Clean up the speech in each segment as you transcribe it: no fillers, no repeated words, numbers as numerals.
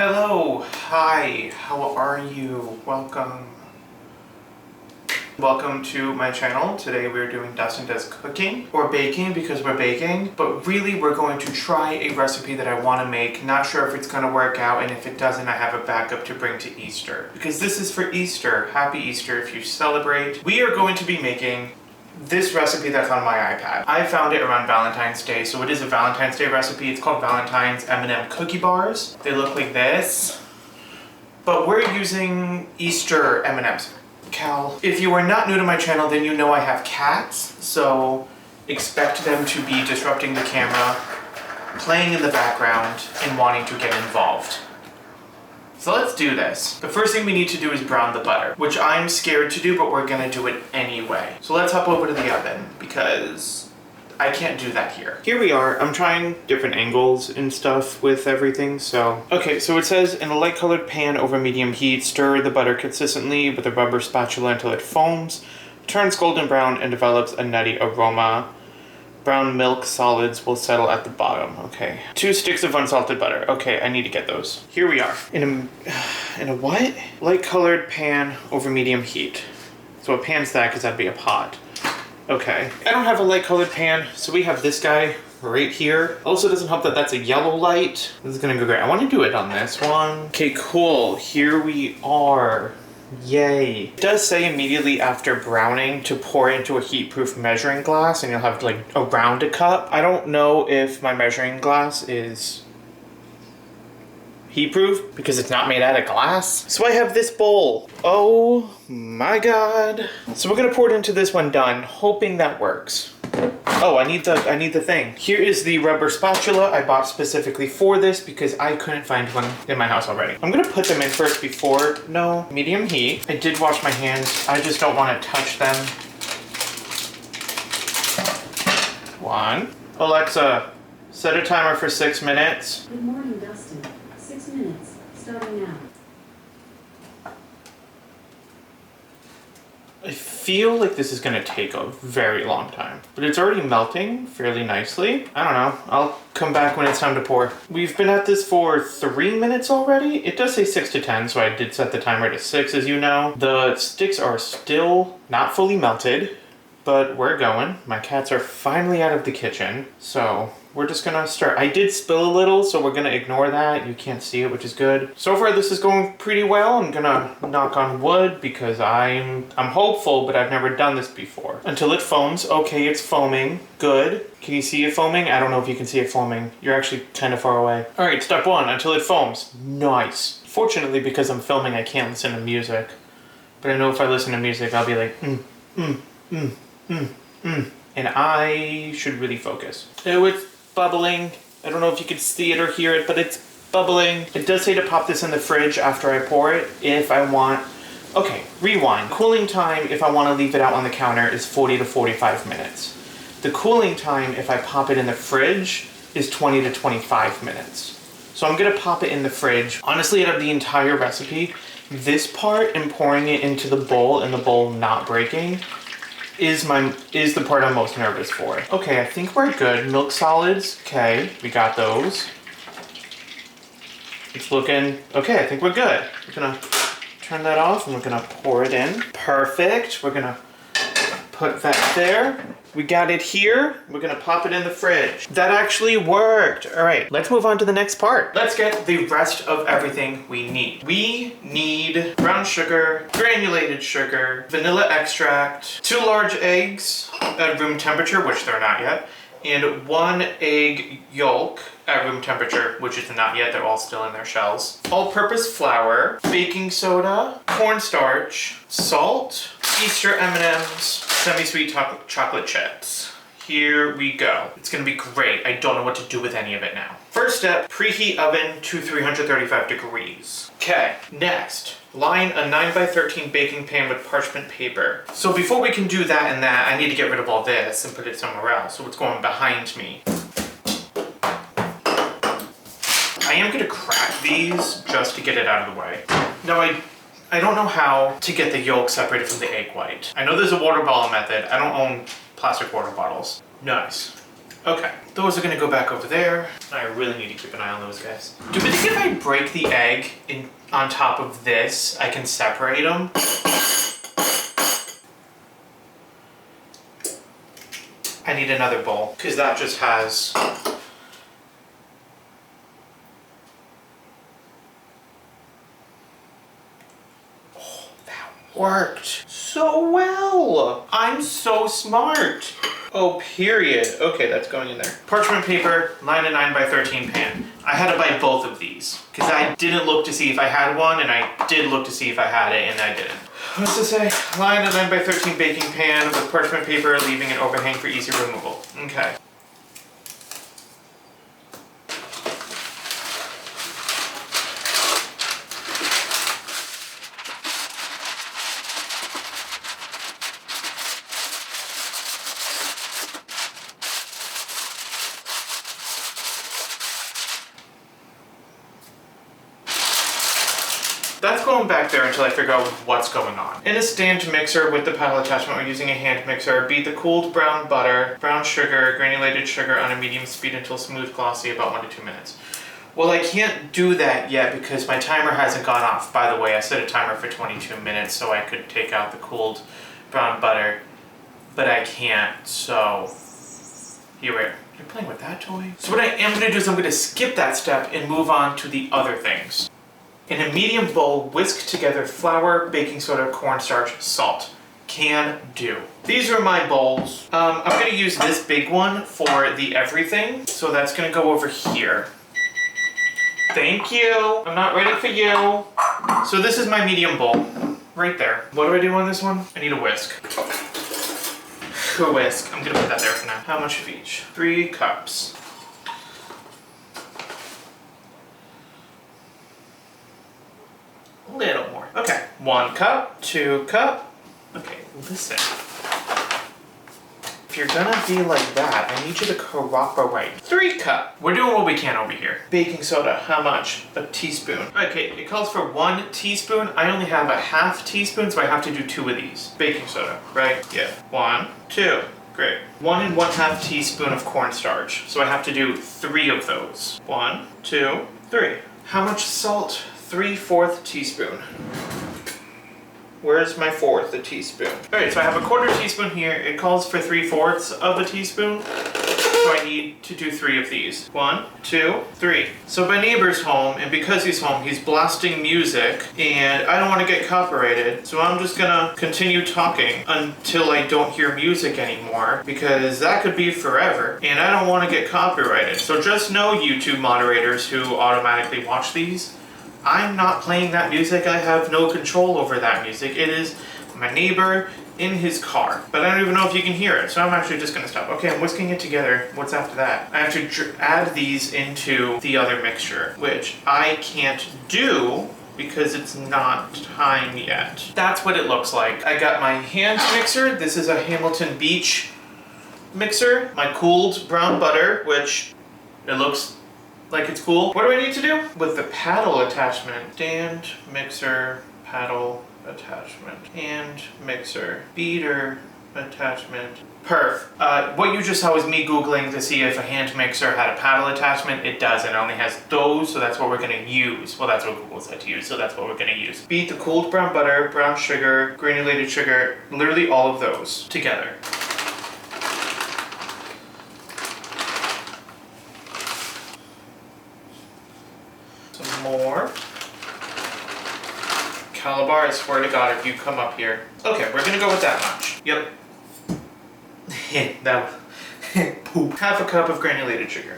Hello, hi, how are you? Welcome to my channel. Today we're doing Dustin Does Cooking, or baking because we're baking, but really we're going to try a recipe that I want to make. Not sure if it's going to work out, and if it doesn't, I have a backup to bring to Easter. Because this is for Easter. Happy Easter if you celebrate. We are going to be making this recipe that's on my iPad. I found it around Valentine's Day, so it is a Valentine's Day recipe. It's called Valentine's M&M Cookie Bars. They look like this, but we're using Easter M&Ms. Cal, if you are not new to my channel, then you know I have cats, so expect them to be disrupting the camera, playing in the background, and wanting to get involved. So let's do this. The first thing we need to do is brown the butter, which I'm scared to do, but we're gonna do it anyway. So let's hop over to the oven because I can't do that here. Here we are. I'm trying different angles and stuff with everything, so. Okay, so it says in a light colored pan over medium heat, stir the butter consistently with a rubber spatula until it foams, turns golden brown, and develops a nutty aroma. Brown milk solids will settle at the bottom. Okay. 2 sticks of unsalted butter. Okay, I need to get those. Here we are. In a what? Light colored pan over medium heat. So a pan's that because that'd be a pot. Okay. I don't have a light colored pan, so we have this guy right here. Also doesn't help that that's a yellow light. This is gonna go great. I want to do it on this one. Okay, cool. Here we are. Yay. It does say immediately after browning to pour it into a heat-proof measuring glass and you'll have like around a cup. I don't know if my measuring glass is heat-proof because it's not made out of glass. So I have this bowl. Oh my god. So we're gonna pour it into this one done, hoping that works. Oh, I need the thing. Here is the rubber spatula I bought specifically for this because I couldn't find one in my house already. I'm gonna put them in first before, no, medium heat. I did wash my hands. I just don't want to touch them. 1. Alexa, set a timer for 6 minutes. Good morning, Dustin. 6 minutes, starting now. I feel like this is gonna take a very long time, but it's already melting fairly nicely. I don't know, I'll come back when it's time to pour. We've been at this for 3 minutes already. It does say 6 to 10, so I did set the timer to 6, as you know. The sticks are still not fully melted, but we're going. My cats are finally out of the kitchen, so we're just gonna start. I did spill a little, so we're gonna ignore that. You can't see it, which is good. So far, this is going pretty well. I'm gonna knock on wood because I'm hopeful, but I've never done this before. Until it foams. Okay, it's foaming. Good. Can you see it foaming? I don't know if you can see it foaming. You're actually kind of far away. All right, step 1, until it foams. Nice. Fortunately, because I'm filming, I can't listen to music. But I know if I listen to music, I'll be like, and I should really focus. Oh, it's bubbling. I don't know if you can see it or hear it, but it's bubbling. It does say to pop this in the fridge after I pour it if I want. Okay, rewind. Cooling time if I want to leave it out on the counter is 40 to 45 minutes. The cooling time if I pop it in the fridge is 20 to 25 minutes. So I'm gonna pop it in the fridge. Honestly, out of the entire recipe, this part and pouring it into the bowl and the bowl not breaking is the part I'm most nervous for. Okay, I think we're good. Milk solids, okay, we got those. It's looking, okay, I think we're good. We're gonna turn that off and we're gonna pour it in. Perfect, we're gonna put that there. We got it here. We're gonna pop it in the fridge. That actually worked. All right, let's move on to the next part. Let's get the rest of everything we need. We need brown sugar, granulated sugar, vanilla extract, 2 large eggs at room temperature, which they're not yet, and 1 egg yolk at room temperature, which is not yet, they're all still in their shells. All-purpose flour, baking soda, cornstarch, salt, Easter M&Ms, semi-sweet chocolate chips. Here we go. It's gonna be great. I don't know what to do with any of it now. First step, preheat oven to 335 degrees. Okay, next, line a 9x13 baking pan with parchment paper. So before we can do that and that, I need to get rid of all this and put it somewhere else. So it's going behind me. I am gonna crack these just to get it out of the way. Now I don't know how to get the yolk separated from the egg white. I know there's a water bottle method. I don't own plastic water bottles. Nice. Okay, those are gonna go back over there. I really need to keep an eye on those guys. Do we think if I break the egg on top of this, I can separate them? I need another bowl, because that just has... Oh, that worked so well. I'm so smart. Oh, period. Okay, that's going in there. Parchment paper, 9 by 13 pan. I had to buy both of these because I didn't look to see if I had one, and I did look to see if I had it, and I didn't. What's it say? 9 by 13 baking pan with parchment paper, leaving an overhang for easy removal. Okay. That's going back there until I figure out what's going on. In a stand mixer with the paddle attachment, we're using a hand mixer. Beat the cooled brown butter, brown sugar, granulated sugar on a medium speed until smooth glossy, about 1 to 2 minutes. Well, I can't do that yet because my timer hasn't gone off. By the way, I set a timer for 22 minutes so I could take out the cooled brown butter, but I can't, so here we are. You're playing with that toy? So what I am gonna do is I'm gonna skip that step and move on to the other things. In a medium bowl, whisk together flour, baking soda, cornstarch, salt. Can do. These are my bowls. I'm gonna use this big one for the everything, so that's gonna go over here. Thank you. I'm not ready for you. So this is my medium bowl, right there. What do I do on this one? I need a whisk. A whisk. I'm gonna put that there for now. How much of each? 3 cups. A little more. Okay, 1 cup, 2 cup. Okay, listen. If you're gonna be like that, I need you to cooperate. 3 cup. We're doing what we can over here. Baking soda, how much? A teaspoon. Okay, it calls for 1 teaspoon. I only have a half teaspoon, so I have to do 2 of these. Baking soda, right? Yeah. 1, 2. Great. 1 1/2 teaspoon of cornstarch. So I have to do 3 of those. 1, 2, 3. How much salt? 3/4 teaspoon. Where's my 1/4 teaspoon? Alright, so I have a 1/4 teaspoon here. It calls for 3/4 of a teaspoon. So I need to do 3 of these. 1, 2, 3. So my neighbor's home, and because he's home, he's blasting music, and I don't want to get copyrighted, so I'm just gonna continue talking until I don't hear music anymore, because that could be forever, and I don't want to get copyrighted. So just know, YouTube moderators who automatically watch these, I'm not playing that music. I have no control over that music. It is my neighbor in his car, but I don't even know if you can hear it, so I'm actually just gonna stop. Okay, I'm whisking it together. What's after that? I have to add these into the other mixture, which I can't do because it's not time yet. That's what it looks like. I got my hand mixer. This is a Hamilton Beach mixer. My cooled brown butter, which it looks like it's cool. What do I need to do? With the paddle attachment, stand, mixer, paddle attachment, and mixer, beater attachment. Perf. What you just saw was me Googling to see if a hand mixer had a paddle attachment. It doesn't. It only has those, so that's what we're gonna use. Well, that's what Google said to use, so that's what we're gonna use. Beat the cooled brown butter, brown sugar, granulated sugar, literally all of those together. More. Calabar, I swear to God, if you come up here. Okay, we're gonna go with that much. Yep. That poop. 1/2 cup of granulated sugar.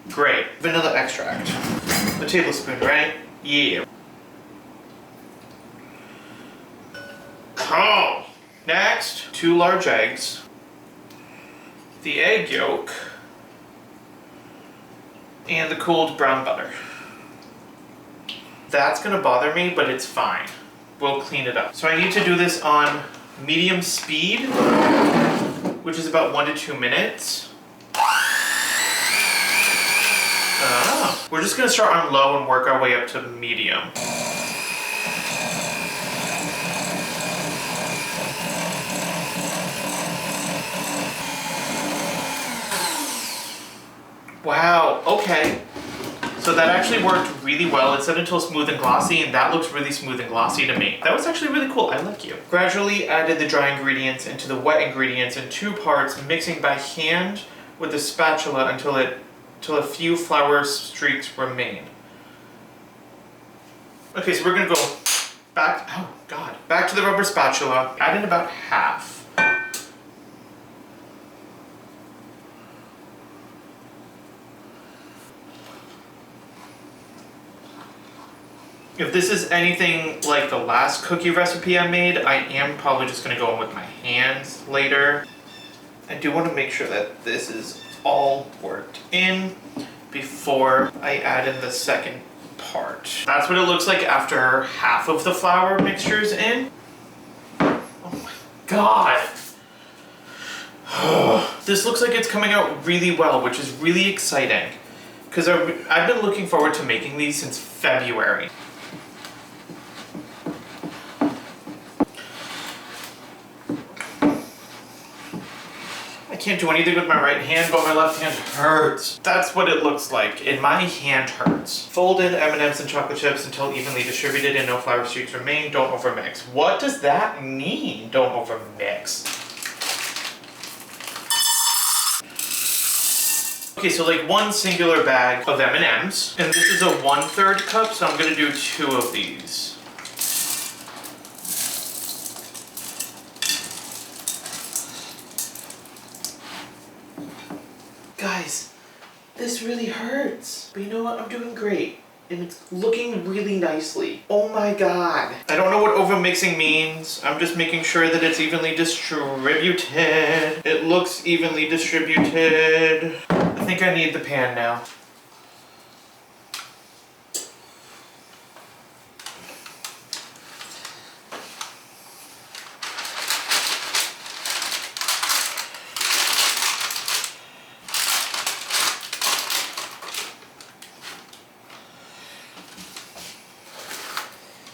Great. Vanilla extract. A tablespoon, right? Yeah. Oh! Next, 2 large eggs, the egg yolk, and the cooled brown butter. That's gonna bother me, but it's fine. We'll clean it up. So I need to do this on medium speed, which is about 1 to 2 minutes. Oh. We're just gonna start on low and work our way up to medium. Wow, okay. So that actually worked really well. It said until smooth and glossy, and that looks really smooth and glossy to me. That was actually really cool. I like you. Gradually added the dry ingredients into the wet ingredients in 2 parts, mixing by hand with the spatula until a few flour streaks remain. Okay, so we're gonna go back, oh God, back to the rubber spatula. Add in about half. If this is anything like the last cookie recipe I made, I am probably just gonna go in with my hands later. I do want to make sure that this is all worked in before I add in the second part. That's what it looks like after half of the flour mixture's in. Oh my God. This looks like it's coming out really well, which is really exciting because I've been looking forward to making these since February. I can't do anything with my right hand, but my left hand hurts. That's what it looks like, and my hand hurts. Fold in M&Ms and chocolate chips until evenly distributed and no flour streaks remain. Don't overmix. What does that mean, don't overmix? Okay, so like 1 singular bag of M&Ms, and this is a 1/3 cup, so I'm gonna do 2 of these. Guys, this really hurts. But you know what? I'm doing great. And it's looking really nicely. Oh my God. I don't know what overmixing means. I'm just making sure that it's evenly distributed. It looks evenly distributed. I think I need the pan now.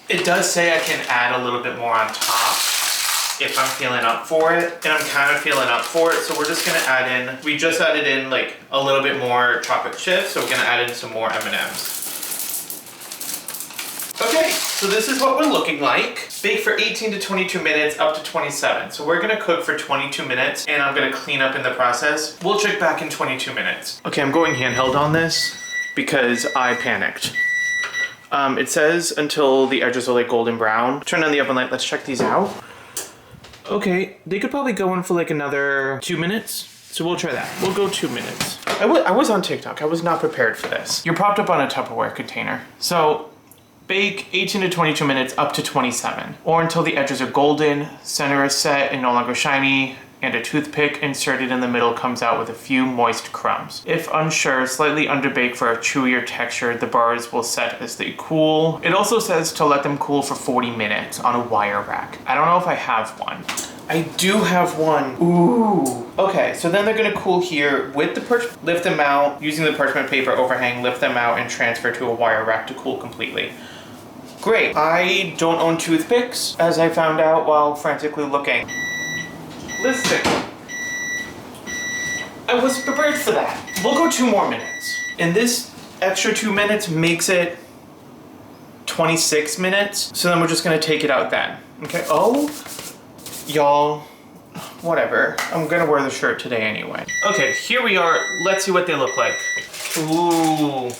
It does say I can add a little bit more on top if I'm feeling up for it, and I'm kind of feeling up for it, so we're just gonna add in, we just added in like a little bit more chocolate chips, so we're gonna add in some more M&Ms. Okay, so this is what we're looking like. Bake for 18 to 22 minutes, up to 27. So we're gonna cook for 22 minutes, and I'm gonna clean up in the process. We'll check back in 22 minutes. Okay, I'm going handheld on this because I panicked. It says until the edges are like golden brown. Turn on the oven light, let's check these out. Okay, they could probably go in for like another 2 minutes. So we'll try that. We'll go 2 minutes. I was on TikTok, I was not prepared for this. You're propped up on a Tupperware container. So bake 18 to 22 minutes up to 27. Or until the edges are golden, center is set and no longer shiny, and a toothpick inserted in the middle comes out with a few moist crumbs. If unsure, slightly underbake for a chewier texture, the bars will set as they cool. It also says to let them cool for 40 minutes on a wire rack. I don't know if I have one. I do have one. Ooh. Okay, so then they're gonna cool here with the lift them out, using the parchment paper overhang, lift them out and transfer to a wire rack to cool completely. Great. I don't own toothpicks, as I found out while frantically looking. Listen, I wasn't prepared for that. We'll go 2 more minutes. And this extra 2 minutes makes it 26 minutes. So then we're just gonna take it out then. Okay, oh, y'all, whatever. I'm gonna wear the shirt today anyway. Okay, here we are. Let's see what they look like. Ooh,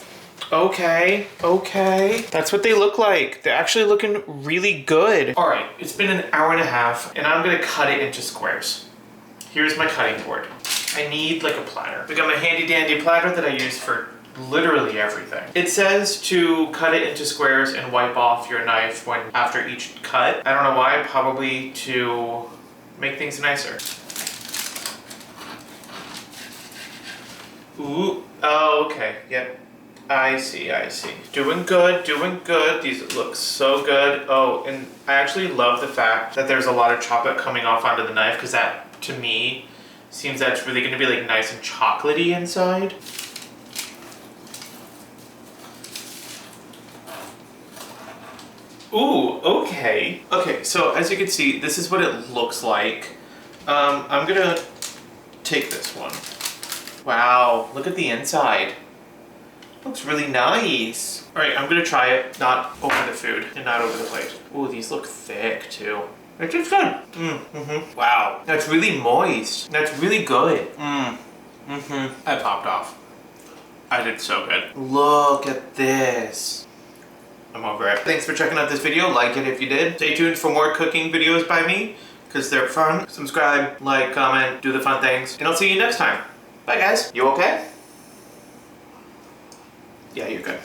okay, okay. That's what they look like. They're actually looking really good. All right, it's been an hour and a half and I'm gonna cut it into squares. Here's my cutting board. I need like a platter. I got my handy dandy platter that I use for literally everything. It says to cut it into squares and wipe off your knife after each cut. I don't know why, probably to make things nicer. Ooh, oh, okay, yep. I see, I see. Doing good, doing good. These look so good. Oh, and I actually love the fact that there's a lot of chocolate coming off onto the knife because that, to me, seems that's really gonna be like nice and chocolatey inside. Ooh, okay. Okay, so as you can see, this is what it looks like. I'm gonna take this one. Wow, look at the inside. Looks really nice. All right, I'm gonna try it, not over the food and not over the plate. Ooh, these look thick too. It's just good. Wow, that's really moist. That's really good. I popped off. I did so good. Look at this. I'm over it. Thanks for checking out this video. Like it if you did. Stay tuned for more cooking videos by me because they're fun. Subscribe, like, comment, do the fun things. And I'll see you next time. Bye guys. You okay? Yeah, you're good.